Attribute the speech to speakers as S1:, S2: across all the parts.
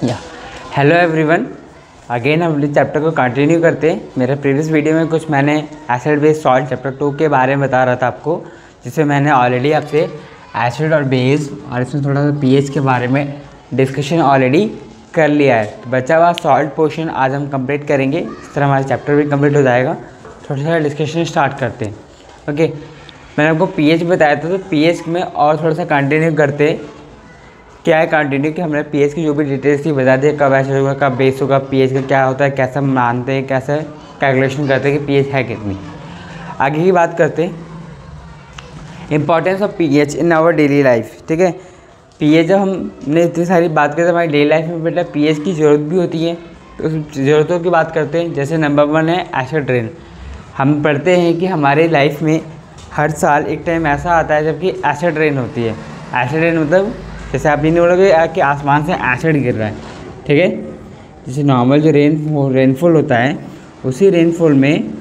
S1: या hello everyone, again हम अपने चैप्टर को कंटिन्यू करते हैं। मेरे प्रीवियस वीडियो में कुछ मैंने एसिड बेस सॉल्ट चैप्टर 2 के बारे में बता रहा था आपको, जिसमें मैंने ऑलरेडी आपसे एसिड और बेस और इसमें थोड़ा सा पीएच के बारे में डिस्कशन ऑलरेडी कर लिया है। तो बचा हुआ सॉल्ट पोर्शन आज हम कंप्लीट करेंगे, इस तरह हमारा चैप्टर भी कंप्लीट हो जाएगा। थोड़ा सा डिस्कशन स्टार्ट करते हैं। ओके, मैंने आपको पीएच बताया था, तो पीएच में और थोड़ा सा कंटिन्यू करते हैं। क्या है कंटिन्यू कि हमने पीएच की जो भी डिटेल्स थी बता दिया, कब एसिड होगा कब बेस होगा, पीएच का क्या होता है, कैसा मानते हैं, कैसे कैलकुलेशन करते हैं कि पीएच है कितनी। आगे की बात करते हैं, importance of pH in our daily life. ठीक है, पीएच जब हमने इतनी सारी बात करें तो हमारी डेली लाइफ में बेटा पीएच की ज़रूरत भी होती है। तो उस ज़रूरतों की बात करते हैं। जैसे नंबर 1 है एसिड रेन। हम पढ़ते हैं कि हमारे लाइफ में हर साल एक टाइम ऐसा आता है जबकि एसिड रेन होती है। एसिड रेन मतलब जैसे आप ये नहीं बोलोगे कि आसमान से एसिड गिर रहा है, ठीक है। जैसे नॉर्मल जो रेनफॉल होता है, उसी रेनफॉल में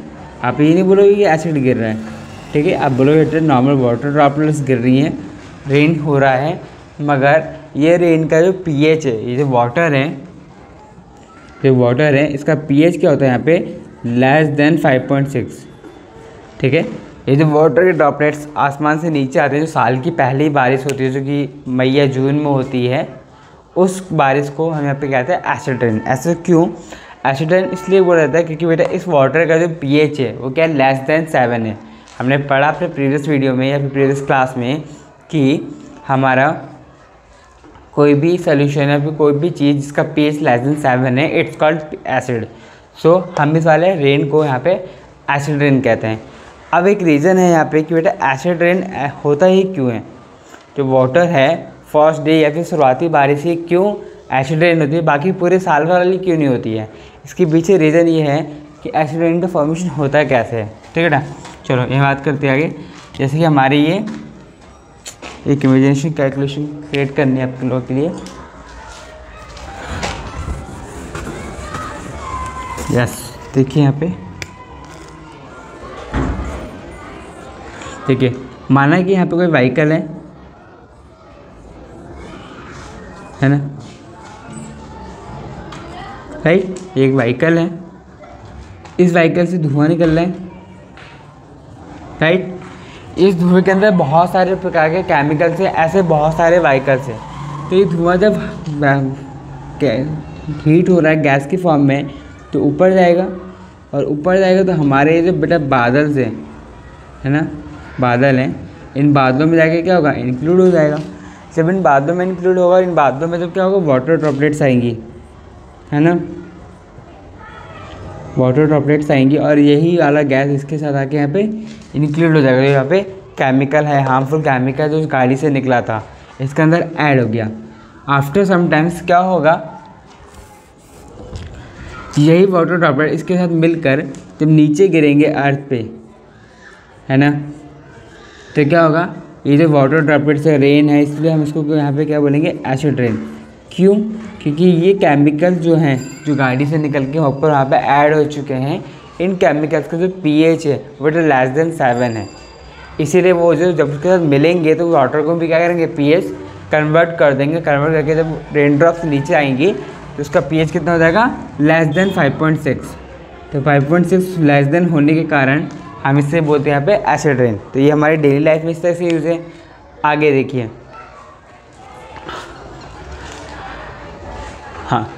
S1: आप ये नहीं बोलोगे कि एसिड गिर रहा है, ठीक है। आप बोलोगे नॉर्मल वाटर ड्रॉपलेट्स गिर रही हैं, रेन हो रहा है, मगर ये रेन का जो पीएच है, ये जो वाटर है, इसका पीएच क्या होता है यहाँ पे लेस देन 5.6, ठीक है। ये जो वाटर के ड्रॉपलेट्स आसमान से नीचे आते हैं, जो साल की पहली बारिश होती है जो कि मई या जून में होती है, उस बारिश को हम यहाँ पे कहते हैं एसिड रेन। ऐसे क्यों एसिड रेन इसलिए बोला जाता है क्योंकि बेटा इस वाटर का जो पीएच है वो क्या है, लेस देन 7 है। हमने पढ़ा अपने प्रीवियस वीडियो में या फिर प्रीवियस क्लास में कि हमारा कोई भी सोल्यूशन या फिर कोई भी चीज़ जिसका पीएच लेस देन 7 है, इट्स कॉल्ड एसिड। सो हम इस वाले रेन को यहाँ पे एसिड रेन कहते हैं। अब एक रीज़न है यहाँ पे कि बेटा एसिड रेन होता ही क्यों है। जो वाटर है फर्स्ट डे या फिर शुरुआती बारिश ही क्यों एसिड रेन होती है, बाकी पूरे साल वाली क्यों नहीं होती है। इसके पीछे रीज़न ये है कि एसिड रेन का फॉर्मेशन होता है कैसे है, ठीक है ना। चलो ये बात करते हैं आगे। जैसे कि हमारी ये एक इमेजिनेशन कैलकुलेशन क्रिएट करनी है आप लोगों के लिए। यस, देखिए यहाँ पे, ठीक है। माना कि यहाँ पे कोई व्हीकल है ना, राइट। एक व्हीकल है, इस व्हीकल से धुआं निकल रहा है, राइट। इस धुएं के अंदर बहुत सारे प्रकार के केमिकल्स हैं, ऐसे बहुत सारे व्हीकल्स हैं। तो ये धुआं जब हीट हो रहा है गैस की फॉर्म में तो ऊपर जाएगा, और ऊपर जाएगा तो हमारे ये जो बेटा बादल से है ना, बादल हैं, इन बादलों में जाके क्या होगा, इंक्लूड हो जाएगा। जब इन बादलों में इंक्लूड होगा, इन बादलों में जब क्या होगा, वाटर ड्रॉपलेट्स आएंगी, है ना, वाटर ड्रॉपलेट्स आएंगी, और यही वाला गैस इसके साथ आके यहाँ पे इंक्लूड हो जाएगा। यहाँ पे केमिकल है, हार्मफुल केमिकल जो गाड़ी से निकला था, इसके अंदर ऐड हो गया। आफ्टर समटाइम्स क्या होगा, यही वाटर ड्रॉपलेट इसके साथ मिलकर जब नीचे गिरेंगे अर्थ पे, है ना, तो क्या होगा, ये जो वाटर ड्रॉपलेट से रेन है, इसलिए हम इसको यहाँ पे क्या बोलेंगे, एसिड रेन। क्यों? क्योंकि ये केमिकल जो हैं, जो गाड़ी से निकल के ऊपर वहाँ पे ऐड हो चुके हैं, इन केमिकल्स का जो पीएच है वो तो लेस देन 7 है। इसीलिए वो जो जब उसके साथ मिलेंगे तो वाटर को भी क्या करेंगे, पीएच कन्वर्ट कर देंगे। कन्वर्ट करके जब रेन ड्रॉप्स नीचे आएंगी तो उसका पीएच कितना हो जाएगा, लेस देन 5.6। तो 5.6 लेस देन होने के कारण हम इससे बोलते हैं यहाँ पे एसिड रेन। तो ये हमारी डेली लाइफ में इस तरह से यूज़ है। आगे देखिए, हाँ,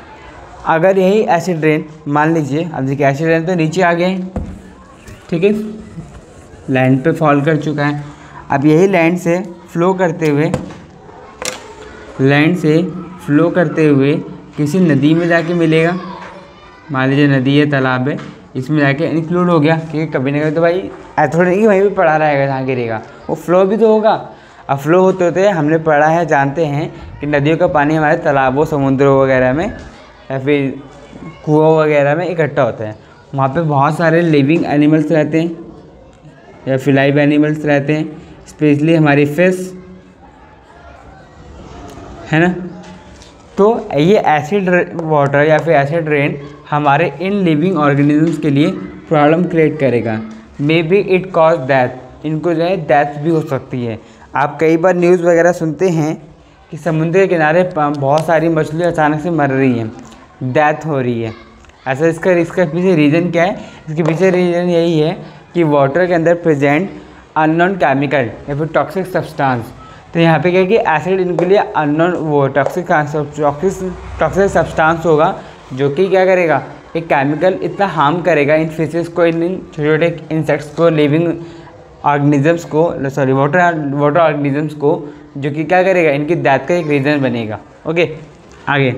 S1: अगर यही एसिड रेन मान लीजिए, अब देखिए एसिड रेन तो नीचे आ गए, ठीक है, लैंड पे फॉल कर चुका है। अब यही लैंड से फ्लो करते हुए किसी नदी में जाके मिलेगा। मान लीजिए नदी है, तालाब है, इसमें जाके इंक्लूड हो गया, क्योंकि कभी ना कभी तो भाई थोड़ा नहीं कि वहीं पे पड़ा रहेगा जहाँ गिरेगा, वो फ्लो भी तो होगा। अब फ्लो होते होते हमने पढ़ा है, जानते हैं कि नदियों का पानी हमारे तालाबों, समुद्रों वगैरह में या फिर कुओं वगैरह में इकट्ठा होता है। वहाँ पे बहुत सारे लिविंग एनिमल्स रहते हैं या फिर लाइव एनिमल्स रहते हैं, स्पेशली हमारी फिश, है ना। तो ये एसिड वाटर या फिर एसिड रेन हमारे इन लिविंग ऑर्गेनिजम्स के लिए प्रॉब्लम क्रिएट करेगा। May be it cause death, इनको जो है डेथ भी हो सकती है। आप कई बार न्यूज़ वगैरह सुनते हैं कि समुद्र के किनारे बहुत सारी मछलियाँ अचानक से मर रही हैं, डेथ हो रही है। ऐसा इसका पीछे रीज़न क्या है? इसके पीछे रीज़न यही है कि वाटर के अंदर प्रेजेंट अननोन केमिकल या फिर टॉक्सिक सब्सटेंस। तो यहाँ पे क्या है कि एसिड इनके लिए अननोन वो टॉक्सिक सब्सटेंस होगा, जो कि क्या करेगा, एक केमिकल इतना हार्म करेगा इन फिशेस को, इन छोटे छोटे इंसेक्ट्स को, लिविंग ऑर्गेनिजम्स को, सॉरी वाटर ऑर्गेनिजम्स को, जो कि क्या करेगा, इनकी डेथ का एक रीज़न बनेगा। ओके, आगे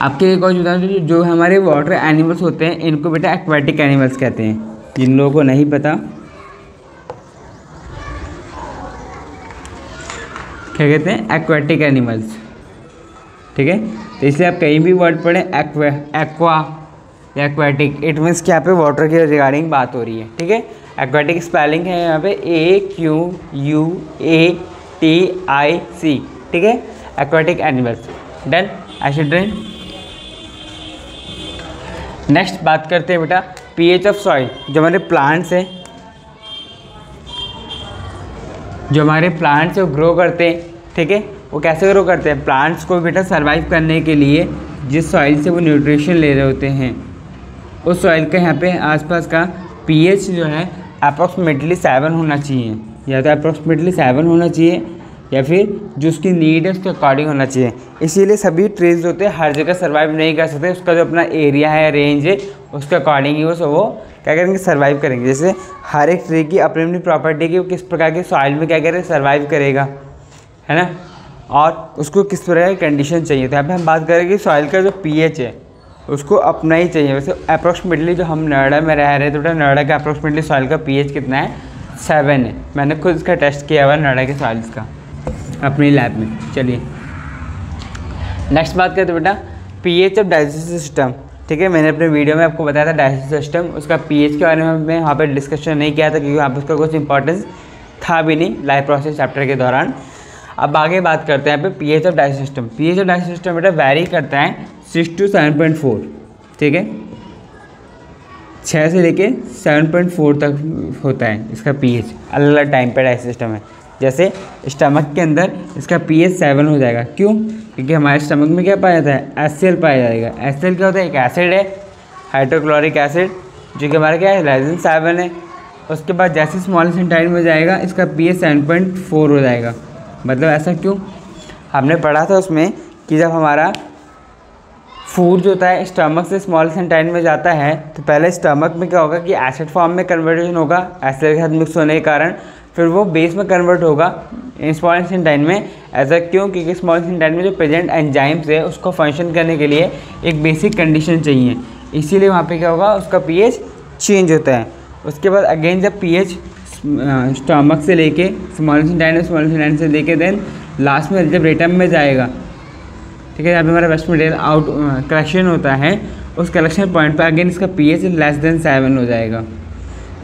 S1: आपके एक और उदाहरण, जो हमारे वाटर एनिमल्स होते हैं इनको बेटा एक्वाटिक एनिमल्स कहते हैं। जिन लोगों को नहीं पता क्या कहते हैं, एक्वाटिक एनिमल्स, ठीक है। तो इसलिए आप कहीं भी वर्ड पढ़ें एक्वा या एक्वाटिक, इट मीन्स कि यहाँ पे वाटर के रिगार्डिंग बात हो रही है, ठीक है। एक्वाटिक स्पेलिंग है यहाँ पे AQUATIC, ठीक है, aquatic animals. Done, children. Next बात करते हैं बेटा पीएच ऑफ सॉइल। जो हमारे प्लांट्स हैं, वो ग्रो करते हैं, ठीक है। वो कैसे ग्रो करते हैं? प्लांट्स को बेटा सर्वाइव करने के लिए जिस सॉइल से वो न्यूट्रिशन ले रहे होते हैं, उस सॉइल का यहाँ पे आसपास का पीएच जो है अप्रॉक्सीमेटली 7 होना चाहिए, या तो अप्रॉक्सीमेटली 7 होना चाहिए या फिर जो उसकी नीड है उसके अकॉर्डिंग होना चाहिए। इसीलिए सभी ट्रीज होते हैं हर जगह सर्वाइव नहीं कर सकते, उसका जो अपना एरिया है, रेंज है, उसके अकॉर्डिंग ही वो क्या करेंगे, सर्वाइव करेंगे। जैसे हर एक ट्री की अपनी अपनी प्रॉपर्टी की, किस प्रकार की सॉइल में क्या करें, सर्वाइव करेगा, है ना, और उसको किस तरह की कंडीशन चाहिए। तो यहाँ पे हम बात करें कि सॉइल का जो पीएच है उसको अपना ही चाहिए। वैसे अप्रॉक्सीमेटली जो हम नोएडा में रह रहे थे, तो नोएडा का अप्रॉक्सीमेटली सॉइल का पीएच कितना है, 7 है। मैंने खुद इसका टेस्ट किया हुआ नोएडा के सॉइल्स का अपनी लैब में। चलिए नेक्स्ट बात करते बेटा पीएच ऑफ डाइजेस्टिव सिस्टम, ठीक है। मैंने अपने वीडियो में आपको बताया था डाइजेस्टिव सिस्टम, उसका पीएच के बारे में मैं वहाँ पर डिस्कशन नहीं किया था, क्योंकि वहाँ पर उसका कुछ इंपॉर्टेंस था भी नहीं लाइफ प्रोसेस चैप्टर के दौरान। अब आगे बात करते हैं यहाँ पे pH of digestive system. PH of digestive system बेटा वैरी करता है 6 to 7.4, ठीक है, 6 से लेके 7.4 तक होता है इसका पीएच। अलग अलग टाइम पे डाइजेस्टिव सिस्टम है। जैसे स्टमक के अंदर इसका पीएच 7 हो जाएगा, क्यों? क्योंकि हमारे स्टमक में क्या पाया जाता है, HCl पाया जाएगा। HCl क्या होता है, एक एसिड है, हाइड्रोक्लोरिक एसिड, जो कि हमारा क्या है, लेस देन 7 है। उसके बाद जैसे स्मॉल इंटेस्टाइन में जाएगा इसका पीएच 7.4 हो जाएगा। मतलब ऐसा क्यों? हमने पढ़ा था उसमें कि जब हमारा फूड जो होता है स्टमक से स्मॉल इंटेस्टाइन में जाता है, तो पहले स्टमक में क्या होगा कि एसिड फॉर्म में कन्वर्टेशन होगा एसिड के साथ मिक्स होने के कारण, फिर वो बेस में कन्वर्ट होगा स्मॉल इंटेस्टाइन में। ऐसा क्यों? क्योंकि स्मॉल इंटेस्टाइन में जो प्रेजेंट एंजाइम्स है उसको फंक्शन करने के लिए एक बेसिक कंडीशन चाहिए, इसीलिए वहाँ पे क्या होगा, उसका पीएच चेंज होता है। उसके बाद अगेन जब पीएच स्टमक से लेके स्मॉल इंटेस्टाइन से लेके देन लास्ट में जब रेटम में जाएगा, ठीक है, यहाँ पे हमारा वेस्ट मटेरियल आउट कलेक्शन होता है, उस कलेक्शन पॉइंट पे अगेन इसका पीएच लेस देन 7 हो जाएगा।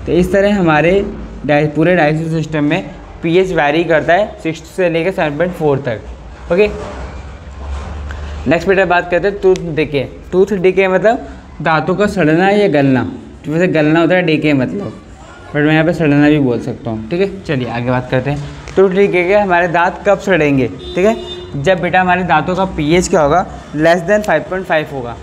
S1: तो इस तरह हमारे पूरे डाइजेस्टिव सिस्टम में पीएच वैरी करता है 6 से लेकर 7.4 तक। ओके, नेक्स्ट बेटा बात करते हैं टूथ डिके। टूथ डिके मतलब दांतों का सड़ना या गलना। वैसे गलना होता है, डिके मतलब, बट मैं यहाँ पे सड़ना भी बोल सकता हूँ, ठीक है। चलिए आगे बात करते हैं टूथ डिके के। हमारे दांत कब सड़ेंगे, ठीक है, जब बेटा हमारे दांतों का पीएच क्या होगा, लेस देन 5.5 होगा।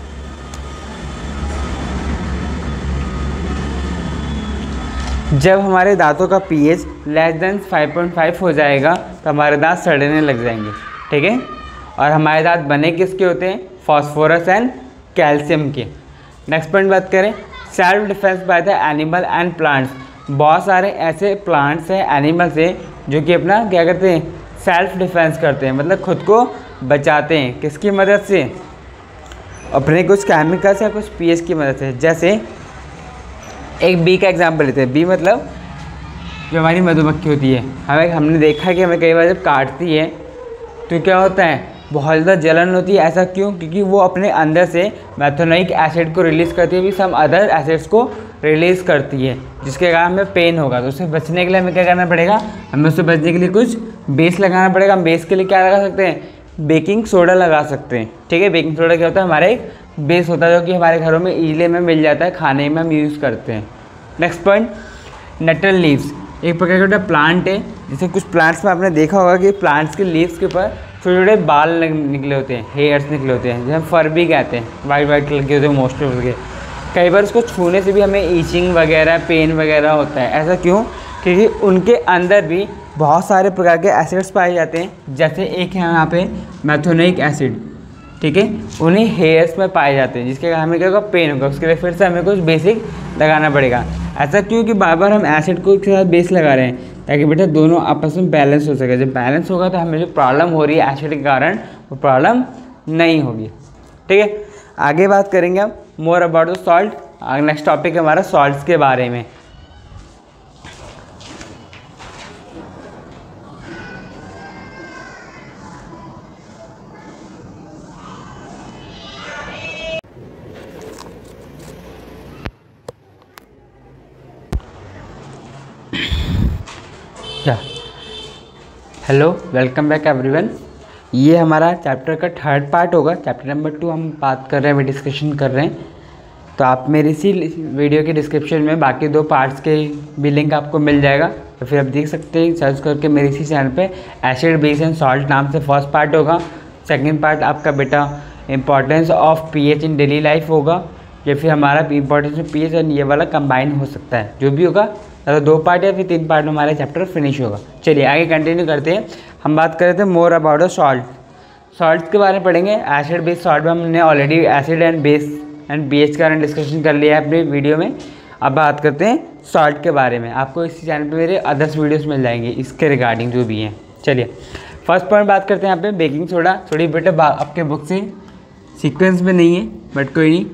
S1: जब हमारे दांतों का पीएच लेस देन 5.5 हो जाएगा तो हमारे दांत सड़ने लग जाएंगे, ठीक है। और हमारे दांत बने किसके होते हैं, फॉस्फोरस एंड कैल्शियम के। नेक्स्ट पॉइंट बात करें self defence by the animal and plants. बहुत सारे ऐसे प्लांट्स हैं, एनिमल्स हैं, जो कि अपना क्या करते हैं, सेल्फ डिफेंस करते हैं, मतलब खुद को बचाते हैं। किसकी मदद से, अपने कुछ केमिकल्स या कुछ पीएच की मदद से। जैसे एक बी का एग्जांपल लेते हैं। बी मतलब जो हमारी मधुमक्खी होती है, हमने देखा कि हमें कई बार जब काटती है तो क्या होता है, बहुत ज़्यादा जलन होती है। ऐसा क्यों? क्योंकि वो अपने अंदर से मैथोनिक एसिड को रिलीज़ करती है, भी सम अदर एसिड्स को रिलीज़ करती है, जिसके कारण हमें पेन होगा। तो उससे बचने के लिए हमें क्या करना पड़ेगा, हमें उससे बचने के लिए कुछ बेस लगाना पड़ेगा। हम बेस के लिए क्या लगा सकते हैं, बेकिंग सोडा लगा सकते हैं, ठीक है। बेकिंग सोडा क्या होता है, हमारा एक बेस होता है, जो कि हमारे घरों में ईजिली में मिल जाता है, खाने में हम यूज़ करते हैं। Next point Nuttall leaves. एक प्रकार का बेटा प्लांट है। जैसे कुछ प्लांट्स में आपने देखा होगा कि प्लांट्स के लीव्स के ऊपर छोटे छोटे बाल निकले होते हैं, हेयर्स निकले होते हैं, जैसे फर भी कहते हैं, वाइट वाइट कलर के होते हैं मोस्ट ऑफ के। कई बार उसको छूने से भी हमें ईचिंग वगैरह, पेन वगैरह होता है। ऐसा क्यों? क्योंकि उनके अंदर भी बहुत सारे प्रकार के एसिड्स पाए जाते हैं। जैसे एक है यहाँ पे मैथोनिक एसिड, ठीक है, उन्हीं हेयर्स में पाए जाते हैं, जिसके कारण हमें क्या होगा, पेन होगा। उसके लिए फिर से हमें कुछ बेसिक लगाना पड़ेगा। ऐसा क्यों कि बार बार हम एसिड को एक साथ बेस लगा रहे हैं, ताकि बेटा दोनों आपस में बैलेंस हो सके। जब बैलेंस होगा तो हमें जो प्रॉब्लम हो रही है एसिड के कारण, वो प्रॉब्लम नहीं होगी। ठीक है, आगे बात करेंगे हम more about the salt. Next topic है हमारा सॉल्ट्स के बारे में। Hello, welcome back everyone. ये हमारा चैप्टर का थर्ड पार्ट होगा। चैप्टर नंबर 2 हम बात कर रहे हैं, डिस्कशन कर रहे हैं। तो आप मेरी इसी वीडियो के डिस्क्रिप्शन में बाकी 2 पार्ट्स के भी लिंक आपको मिल जाएगा, तो फिर आप देख सकते हैं सर्च करके मेरे इसी चैनल पे। एसिड, बेस एंड सॉल्ट नाम से फर्स्ट पार्ट होगा। सेकेंड पार्ट आपका बेटा importance of pH in daily life होगा, या फिर हमारा इंपॉर्टेंस ऑफ पीएच एंड ये वाला कंबाइन हो सकता है। जो भी होगा, अगर 2 पार्ट या फिर 3 पार्ट में हमारा चैप्टर फिनिश होगा। चलिए आगे कंटिन्यू करते हैं। हम बात कर रहे थे more about the salt. Salt के बारे में पढ़ेंगे। एसिड, बेस, सॉल्ट में हमने already acid and base and pH का डिस्कशन कर लिया है अपनी वीडियो में। अब बात करते हैं सॉल्ट के बारे में। आपको इसी चैनल पे मेरे अदर्स वीडियोस मिल जाएंगे इसके रिगार्डिंग जो भी हैं। चलिए फर्स्ट पॉइंट बात करते हैं यहाँ पे बेकिंग सोडा। थोड़ी बेटा आपके बुक से सीक्वेंस में नहीं है, बट कोई नहीं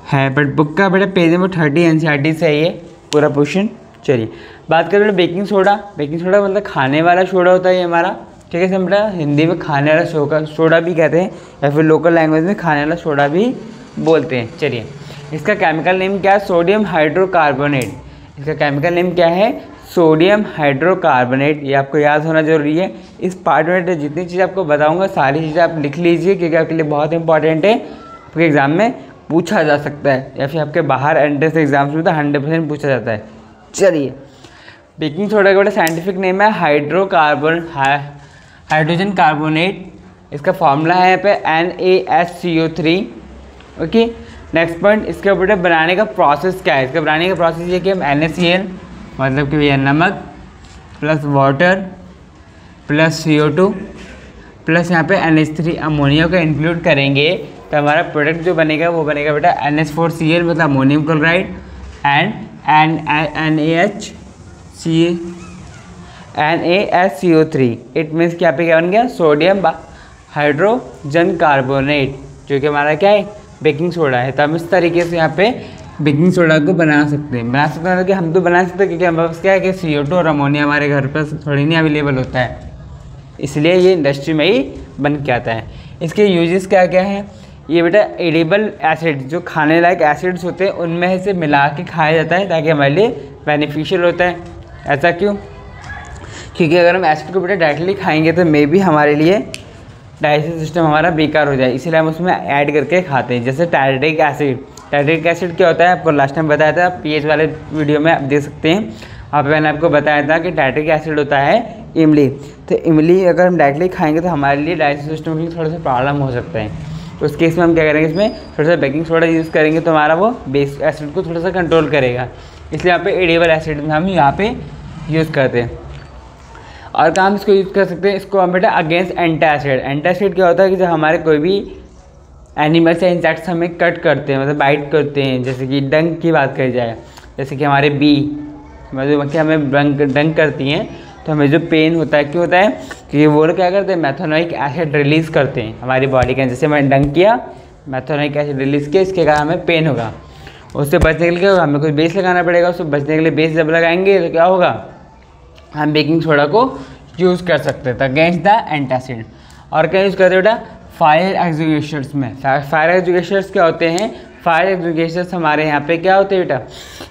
S1: है, बट बुक का बेटा पेज नंबर 30 एनसीईआरटी से है ये पूरा पोर्शन। चलिए बात करें बेकिंग सोडा। बेकिंग सोडा मतलब खाने वाला सोडा होता है ये हमारा, ठीक है। बेटा हिंदी में खाने वाला सोडा भी कहते हैं, या फिर लोकल लैंग्वेज में खाने वाला सोडा भी बोलते हैं। चलिए इसका केमिकल नेम क्या है? Sodium hydrocarbonate. इसका केमिकल नेम क्या है? Sodium hydrocarbonate. ये आपको याद होना जरूरी है। इस पार्ट में जितनी चीज़ आपको बताऊँगा सारी चीज़ें आप लिख लीजिए, क्योंकि आपके लिए बहुत इंपॉर्टेंट है। आपके एग्जाम में पूछा जा सकता है, या फिर आपके बाहर एंट्रेंस एग्जाम्स में तो 100% पूछा जाता है। चलिए बेकिंग सोडा का बड़ा साइंटिफिक नेम है हाइड्रोजन कार्बोनेट। इसका फॉर्मूला है यहाँ पे NaHCO3। ओके, नेक्स्ट पॉइंट, इसके बेटा बनाने का प्रोसेस क्या है? इसका बनाने का प्रोसेस ये कि हम NaCl मतलब कि भैया नमक plus water plus CO2 plus यहाँ पे NH3 अमोनिया का इंक्लूड करेंगे, तो हमारा प्रोडक्ट जो बनेगा वो बनेगा बेटा NH4Cl मतलब ammonium chloride and NaHCO3। It means कि यहाँ पे क्या बन गया? सोडियम हाइड्रोजन कार्बोनेट, जो कि हमारा क्या है? बेकिंग सोडा है। तो हम इस तरीके से यहाँ पे बेकिंग सोडा को बना सकते हैं। कि हम तो बना सकते हैं, क्योंकि हमारे पास क्या है कि CO2 और अमोनिया हमारे घर पर थोड़ी नहीं अवेलेबल होता है, इसलिए ये इंडस्ट्री में ही बन के आता है। इसके यूजेस क्या क्या है? ये बेटा एडिबल एसिड, जो खाने लायक एसिड्स होते हैं उनमें से मिला के खाया जाता है, ताकि हमारे लिए बेनिफिशियल होता है। ऐसा क्यों? क्योंकि अगर हम एसिड को बेटा डायरेक्टली खाएंगे तो मे बी हमारे लिए डाइजेस्टिव सिस्टम हमारा बेकार हो जाए, इसलिए हम उसमें ऐड करके खाते हैं। जैसे टायरेटिक एसिड। टायरेटिक एसिड क्या होता है? आपको लास्ट टाइम बताया था, पीएच वाले वीडियो में आप देख सकते हैं। मैंने आपको बताया था कि टायरेटिक एसिड होता है इमली। तो इमली अगर हम डायरेक्टली खाएंगे तो हमारे लिए डाइजेस्टिव सिस्टम के लिए थोड़ा सा प्रॉब्लम हो सकता है। तो उस केस में हम क्या करेंगे, इसमें थोड़ा सा बेकिंग सोडा यूज़ करेंगे, तो हमारा वो बेस एसिड को थोड़ा सा कंट्रोल करेगा। इसलिए यहाँ पे एडिबल एसिड में हम यहाँ पे यूज़ करते हैं। और काम इसको यूज़ कर सकते हैं, इसको हम बेटा अगेंस्ट एंटासिड। एंटासिड क्या होता है कि जब हमारे कोई भी एनिमल्स या इंसेक्ट्स हमें कट करते हैं, मतलब बाइट करते हैं, जैसे कि डंक की बात करी जाए, जैसे कि हमारे बी मधुमक्खी हमें डंक करती हैं, तो हमें जो पेन होता है, क्यों होता है? क्योंकि वो लोग क्या करते हैं? मैथोनिक एसिड रिलीज़ करते हैं हमारी बॉडी के। जैसे मैंने डंक किया, मैथोनिक एसिड रिलीज़ किया, इसके कारण हमें पेन होगा। उससे बचने के लिए हमें कोई बेस लगाना पड़ेगा। उससे बचने के लिए बेस जब लगाएंगे तो क्या होगा? हम बेकिंग सोडा को यूज़ कर सकते हैं अगेंस्ट द एंटासिड। और क्या यूज़ करते हैं बेटा? फायर एक्सटिंग्विशर्स में। फायर एक्सटिंग्विशर्स क्या होते हैं? फायर एक्सटिंग्विशर्स हमारे यहाँ पे क्या होते हैं बेटा?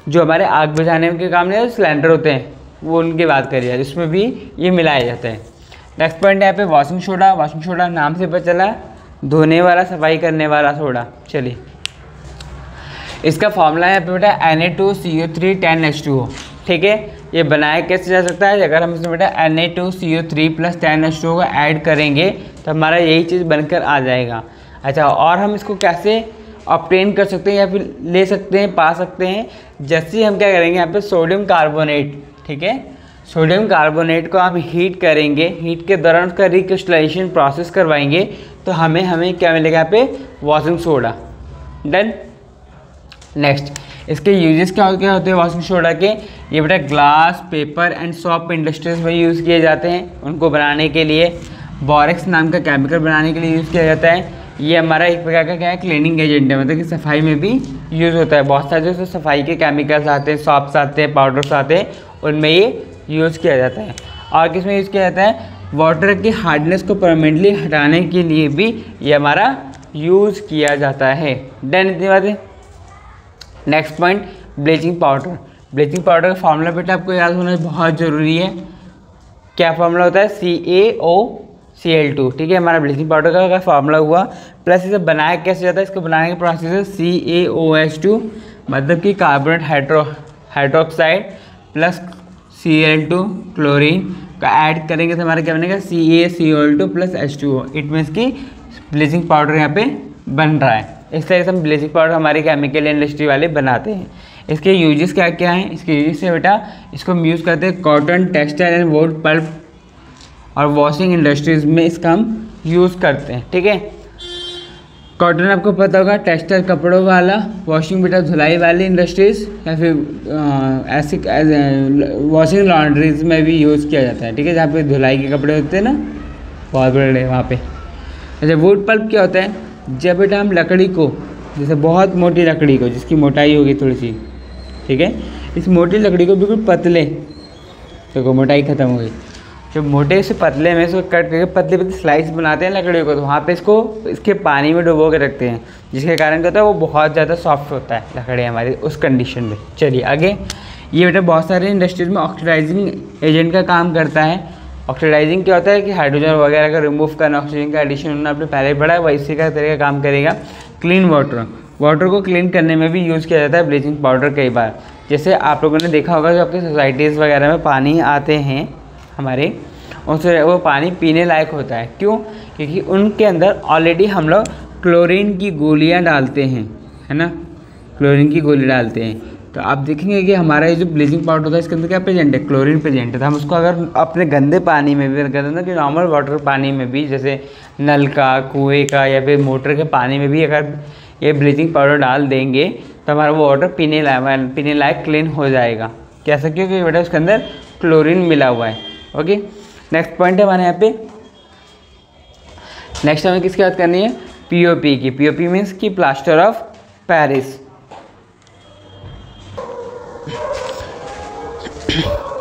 S1: जो हमारे आग बुझाने के काम में सिलेंडर होते हैं, वो उनकी बात करी जाए, जिसमें भी ये मिलाया जाता है। नेक्स्ट पॉइंट यहाँ पे वॉशिंग सोडा। वॉशिंग सोडा नाम से पता चला धोने वाला, सफाई करने वाला सोडा। चलिए इसका फॉर्मूला है बेटा Na2CO3 10H2O। ठीक है। ये बनाया कैसे जा सकता है, अगर हम इसमें बेटा Na2CO3 + 10H2O को ऐड करेंगे तो हमारा यही चीज़ बनकर आ जाएगा। अच्छा, और हम इसको कैसे ऑब्टेन कर सकते हैं या फिर ले सकते हैं, पा सकते हैं, जैसे हम क्या करेंगे यहाँ पे सोडियम कार्बोनेट, ठीक है, सोडियम कार्बोनेट को हम हीट करेंगे, हीट के दौरान उसका रिक्रिस्टलाइजेशन प्रोसेस करवाएंगे तो हमें क्या मिलेगा यहाँ पे, वॉशिंग सोडा। डन। नेक्स्ट, इसके यूजेस क्या होते हैं वॉशिंग सोडा के, ये बेटा glass, paper and shop industries में यूज़ किए जाते हैं, उनको बनाने के लिए। बोरेक्स नाम का केमिकल बनाने के लिए यूज़ किया जाता है। ये हमारा एक प्रकार का क्या है, क्लीनिंग एजेंट है, मतलब कि सफाई में भी यूज़ होता है। बहुत सारे जो सफाई के केमिकल्स आते हैं, सॉप्स आते हैं, पाउडर्स आते हैं, उनमें ये यूज़ किया जाता है। और किस में यूज़ किया जाता है, वाटर की हार्डनेस को परमानेंटली हटाने के लिए भी ये हमारा यूज़ किया जाता है। डन, इतनी बात है। Next point, bleaching powder. Bleaching powder का फॉर्मूला बेटा आपको याद होना बहुत ज़रूरी है। क्या फॉर्मूला होता है, CaOCl2, ठीक है, हमारा ब्लीचिंग पाउडर का फॉर्मूला हुआ। प्लस इसे बनाया कैसे जाता है, इसको बनाने का प्रोसेस है CaOH2, मतलब कि carbonate hydroxide plus Cl2 chlorine का ऐड करेंगे तो हमारा क्या बनेगा, CaCl2 + H2O। इट मीन्स कि ब्लीचिंग पाउडर यहाँ पे बन रहा है। इस तरह से हम ब्लीचिंग पाउडर हमारे केमिकल इंडस्ट्री वाले बनाते हैं। इसके यूजेस क्या क्या हैं, इसके यूजेस से बेटा इसको हम यूज़ करते हैं cotton, textile and wood pulp और वॉशिंग इंडस्ट्रीज़ में इसका हम यूज़ करते हैं, ठीक है। कॉटन आपको पता होगा, टेक्सटाइल कपड़ों वाला, वॉशिंग बेटा धुलाई वाली इंडस्ट्रीज़, या फिर ऐसी वॉशिंग लॉन्ड्रीज में भी यूज़ किया जाता है, ठीक है, जहाँ पे धुलाई के कपड़े होते हैं ना, बहुत बड़े वहाँ पे। अच्छा, वुड पल्प क्या होता है, जब बेटा हम लकड़ी को, जैसे बहुत मोटी लकड़ी को जिसकी मोटाई होगी थोड़ी सी, ठीक है, इस मोटी लकड़ी को बिल्कुल पतले, देखो मोटाई ख़त्म हो गई, जब मोटे से पतले में इसको कट करके पतले पतले स्लाइस बनाते हैं लकड़ी को, तो वहाँ पे इसको इसके पानी में डुबो के रखते हैं, जिसके कारण क्या होता है, वो बहुत ज़्यादा सॉफ्ट होता है लकड़ी हमारी उस कंडीशन में। चलिए आगे, ये बेटा बहुत सारे इंडस्ट्रीज में ऑक्सीडाइजिंग एजेंट का काम करता है। ऑक्सीडाइजिंग क्या होता है कि हाइड्रोजन वगैरह का रिमूव करना, ऑक्सीजन का एडिशन होना, आपने पहले पढ़ा है, वैसे का तरीका काम करेगा। क्लीन वाटर को क्लीन करने में भी यूज़ किया जाता है ब्लीचिंग पाउडर कई बार। जैसे आप लोगों ने देखा होगा जो आपके सोसाइटीज़ वगैरह में पानी आते हैं हमारे, उससे वो पानी पीने लायक होता है। क्यों? क्योंकि उनके अंदर ऑलरेडी हम लोग क्लोरीन की गोलियाँ डालते हैं, है ना, क्लोरीन की गोली डालते हैं। तो आप देखेंगे कि हमारा ये जो ब्लीचिंग पाउडर होता है इसके अंदर क्या प्रेजेंट है, क्लोरीन प्रेजेंट है। तो हम उसको अगर अपने गंदे पानी में भी करते हैं ना, कि नॉर्मल वाटर पानी में भी, जैसे नल का, कुएँ का या फिर मोटर के पानी में भी अगर ये ब्लीचिंग पाउडर डाल देंगे तो हमारा वो वाटर पीने लायक क्लीन हो जाएगा। कैसा? क्योंकि बेटा उसके अंदर क्लोरीन मिला हुआ है। ओके, नेक्स्ट पॉइंट है हमारे यहाँ पे, नेक्स्ट हमें किसकी बात करनी है, पीओपी की। पीओपी मीन्स की plaster of Paris.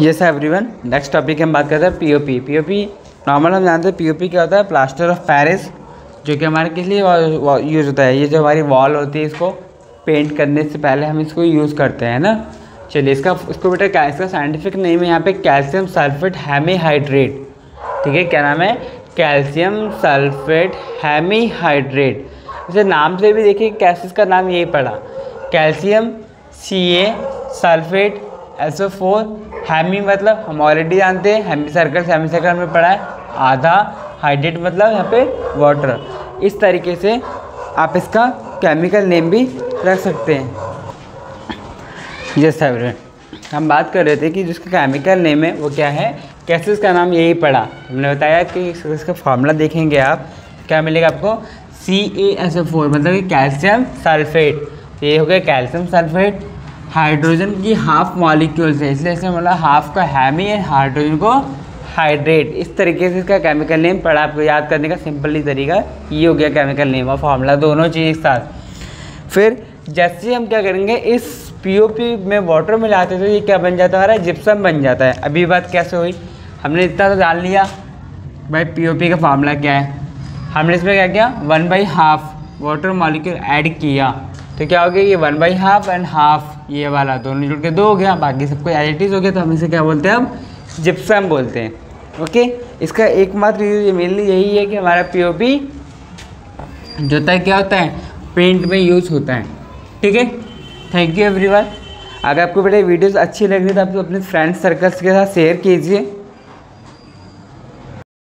S1: Yes everyone, next topic हम बात करते हैं पीओपी। पीओपी नॉर्मल हम जानते हैं पीओपी क्या होता है, प्लास्टर ऑफ पेरिस, जो कि हमारे किस लिए यूज़ होता है, ये जो हमारी वॉल होती है इसको पेंट करने से पहले हम इसको यूज़ करते हैं ना। चलिए इसको बेटा क्या, इसका साइंटिफिक नेम है यहाँ पे कैल्शियम सल्फेट हेमीहाइड्रेट। ठीक है, क्या नाम है, कैल्शियम सल्फेट हेमीहाइड्रेट। इसे नाम से भी देखिए कैसे इसका नाम यही पड़ा, calcium Ca, sulphate SO4, Hemy मतलब हम ऑलरेडी जानते हैं, हेमी सर्कल में पढ़ा है, आधा, हाइड्रेट मतलब यहाँ पे वाटर। इस तरीके से आप इसका केमिकल नेम भी रख सकते हैं। जैसा हम बात कर रहे थे कि जिसका केमिकल नेम है वो क्या है, कैसे इसका नाम यही पड़ा, हमने बताया कि इसका फार्मूला देखेंगे आप, क्या मिलेगा आपको, CaSO4 मतलब कि कैल्शियम सल्फेट। ये हो गया कैल्शियम सल्फेट, हाइड्रोजन की हाफ मॉलिक्यूल्स है, इसलिए इसमें मतलब हाफ का हेमी है, हाइड्रोजन को हाइड्रेट। इस तरीके से इसका केमिकल नेम पड़ा, आपको याद करने का सिंपली तरीका ये हो गया केमिकल नेम और फार्मूला, दोनों चीज़ एक साथ। फिर जैसे हम क्या करेंगे, इस पीओपी में वाटर मिलाते तो ये क्या बन जाता है, हमारा जिप्सम बन जाता है। अभी बात कैसे हुई, हमने इतना तो जान लिया भाई पीओपी का फार्मूला क्या है, हमने इसमें क्या किया, 1/2 वाटर मॉलिक्यूल ऐड किया, तो क्या हो गया, ये 1/2 एंड हाफ ये वाला दोनों जुड़ के 2 हो गया, बाकी सबको एज इट इज हो गया, तो हम इसे क्या बोलते हैं, हम जिप्सम बोलते हैं। ओके, इसका एकमात्र यूज मेनली यही है कि हमारा पीओपी जो होता है क्या होता है, पेंट में यूज होता है। ठीक है, थैंक यू एवरीवन। अगर आपको बेटा वीडियोस अच्छी लग रही है तो आप अपने फ्रेंड्स सर्कल्स के साथ शेयर कीजिए